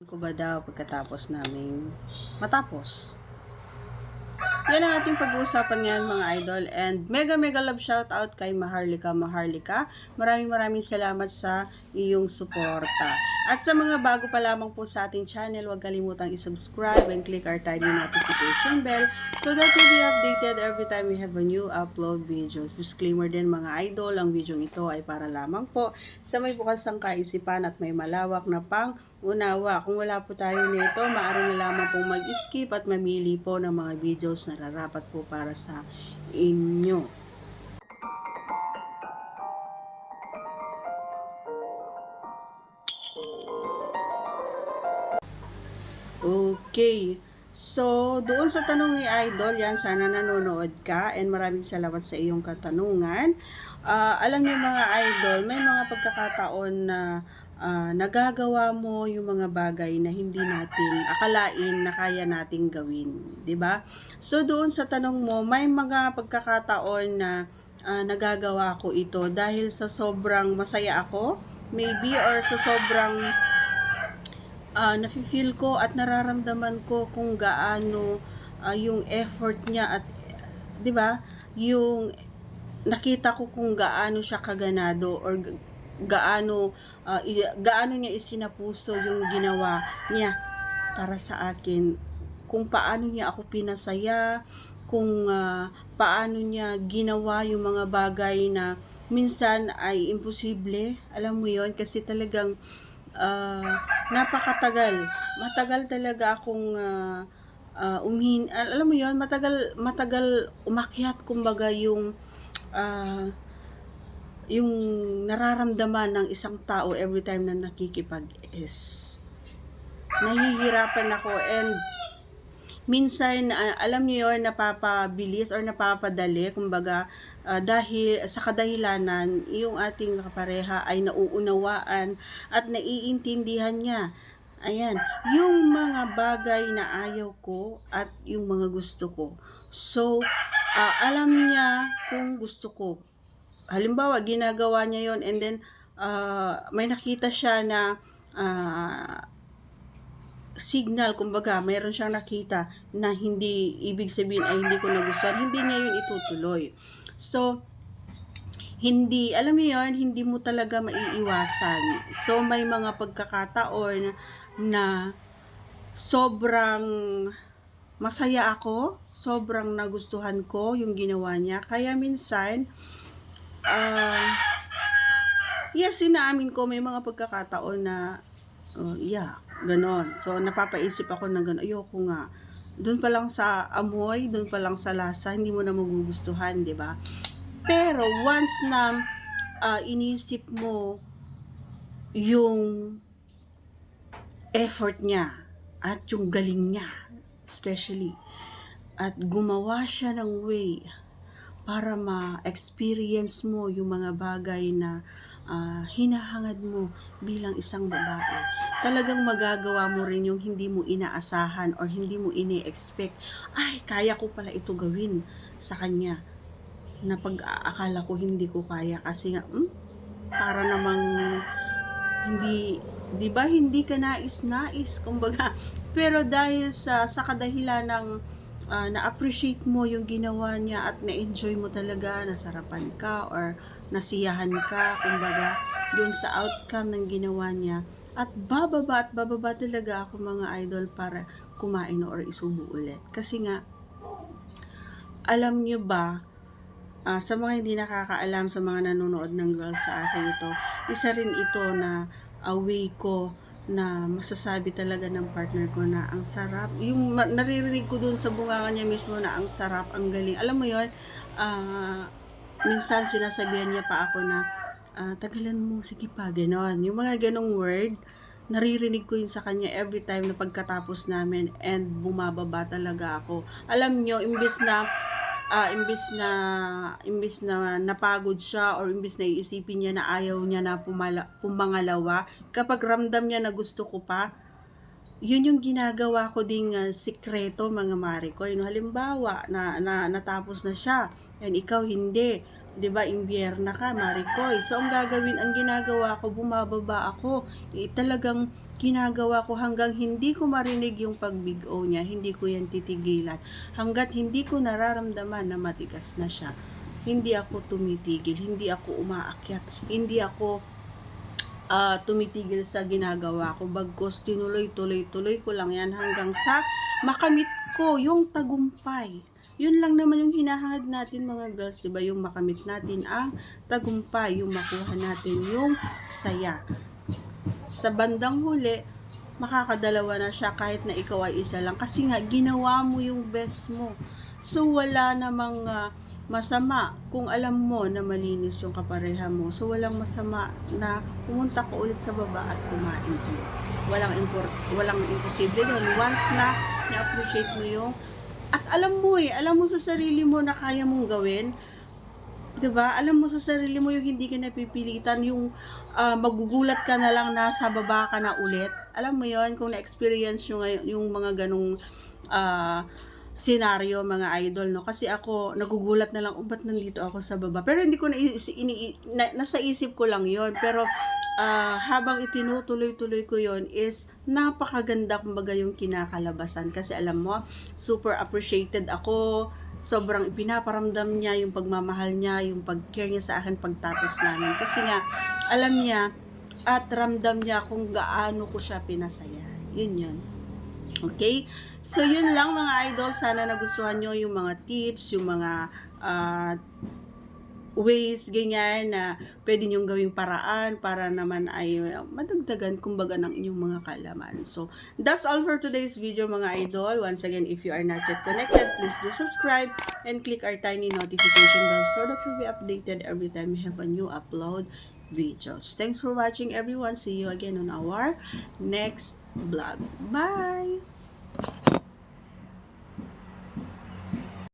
Ko ba daw pagkatapos namin matapos? Yan ang ating pag-uusapan ngayon mga idol, and mega love shout out kay Maharlika. Maraming salamat sa iyong suporta. At sa mga bago pa lamang po sa ating channel, huwag kalimutang i-subscribe and click our tiny notification bell so that you'll be updated every time we have a new upload videos. Disclaimer din mga idol, ang video ito ay para lamang po sa may bukas ang kaisipan at may malawak na pang-unawa. Kung wala po tayo nito, maaari na lamang pong mag-skip at mamili po ng mga videos na nararapat po para sa inyo. Okay. So, doon sa tanong ni Idol, yan, sana nanonood ka and maraming salamat sa iyong katanungan. Alam niyo mga Idol, may mga pagkakataon na nagagawa mo yung mga bagay na hindi natin akalain na kaya nating gawin, 'di ba? So doon sa tanong mo, may mga pagkakataon na nagagawa ko ito dahil sa sobrang masaya ako, maybe, or sa sobrang nafe-feel ko at nararamdaman ko kung gaano yung effort niya at 'di ba? Yung nakita ko kung gaano siya kaganado or gaano niya isinapuso yung ginawa niya para sa akin, kung paano niya ako pinasaya, kung paano niya ginawa yung mga bagay na minsan ay imposible. Alam mo yon, kasi talagang matagal talaga akong alam mo yon, matagal umakyat kumbaga yung nararamdaman ng isang tao every time na nakikipag-is. Nahihirapan ako, and minsan alam niyo yon, napapabilis or napapadali kumbaga dahil sa kadahilanan yung ating kapareha ay nauunawaan at naiintindihan niya. Ayan, yung mga bagay na ayaw ko at yung mga gusto ko. So, alam niya kung gusto ko. Halimbawa, ginagawa niya yon, and then may nakita siya na signal, kumbaga mayroon siyang nakita na hindi ibig sabihin ay hindi ko nagustuhan, hindi niya yun itutuloy. So, alam mo yun, hindi mo talaga maiiwasan. So, may mga pagkakataon na sobrang masaya ako, sobrang nagustuhan ko yung ginawa niya. Kaya minsan, yes, inaamin ko, may mga pagkakataon na, ganon. So, napapaisip ako na ganon, ayoko nga. Doon pa lang sa amoy, doon pa lang sa lasa, hindi mo na magugustuhan, di ba? Pero, once na inisip mo yung effort niya at yung galing niya, especially, at gumawa siya ng way para ma-experience mo yung mga bagay na hinahangad mo bilang isang babae, talagang magagawa mo rin yung hindi mo inaasahan or hindi mo ini-expect. Ay, kaya ko pala ito gawin sa kanya, na pag-aakala ko hindi ko kaya kasi nga para namang hindi, 'di ba, hindi ka nais-nais kumbaga, pero dahil sa kadahilan ng na-appreciate mo yung ginawa niya at na-enjoy mo talaga, nasarapan ka or nasiyahan ka kumbaga dun sa outcome ng ginawa niya, at bababa talaga ako mga idol para kumain or isubo ulit. Kasi nga, alam niyo ba, sa mga hindi nakakaalam, sa mga nanonood ng Girls sa Akin ito, isa rin ito na way ko na masasabi talaga ng partner ko na ang sarap. Yung naririnig ko dun sa bunganga niya mismo na ang sarap, ang galing. Alam mo yon, minsan sinasabihan niya pa ako na tagalan mo, sige pa, ganon. Yung mga ganong word, naririnig ko yun sa kanya every time na pagkatapos namin, and bumababa talaga ako. Alam nyo, imbis na napagod siya or imbis na iisipin niya na ayaw niya na pumangalawa, kapag ramdam niya na gusto ko pa, yun yung ginagawa ko ding sikreto mga mare ko. Yung halimbawa na natapos na siya and ikaw hindi, 'di ba, imbierna ka, Maricoy. So ang ginagawa ko, bumababa ako. Talagang ginagawa ko hanggang hindi ko marinig yung pag-bigo niya, hindi ko yan titigilan. Hanggat hindi ko nararamdaman na matigas na siya, hindi ako tumitigil, hindi ako umaakyat, hindi ako tumitigil sa ginagawa ko. Bagkus tinuloy-tuloy ko lang yan hanggang sa makamit ko yung tagumpay. Yun lang naman yung hinahangad natin mga girls, diba? Yung makamit natin ang tagumpay, yung makuha natin yung saya. Sa bandang huli, makakadalawa na siya kahit na ikaw ay isa lang. Kasi nga, ginawa mo yung best mo. So, wala namang masama kung alam mo na malinis yung kapareha mo. So, walang masama na pumunta ka ulit sa baba at kumain ulit. Walang imposible doon. Once na na-appreciate mo yung at alam mo sa sarili mo na kaya mong gawin, 'di ba? Alam mo sa sarili mo yung hindi ka napipilitan, yung magugulat ka na lang na sa baba ka na ulit. Alam mo 'yon kung na-experience yung mga ganung senaryo mga idol, no? Kasi ako nagugulat na lang, ba't nandito ako sa baba? Pero hindi ko nasa isip ko lang 'yon. Pero habang itinutuloy-tuloy ko yon is napakaganda kumbaga yung kinakalabasan kasi alam mo, super appreciated ako, sobrang ipinaparamdam niya yung pagmamahal niya, yung pag-care niya sa akin pagtapos namin kasi nga alam niya at ramdam niya kung gaano ko siya pinasaya. Yun. Okay? So yun lang mga idol, sana nagustuhan nyo yung mga tips, yung mga ways, ganyan, na pwede nyong gawing paraan para naman ay madagdagan kumbaga ng inyong mga kaalaman. So, that's all for today's video mga idol. Once again, if you are not yet connected, please do subscribe and click our tiny notification bell so that you'll be updated every time we have a new upload videos. Thanks for watching everyone. See you again on our next vlog. Bye!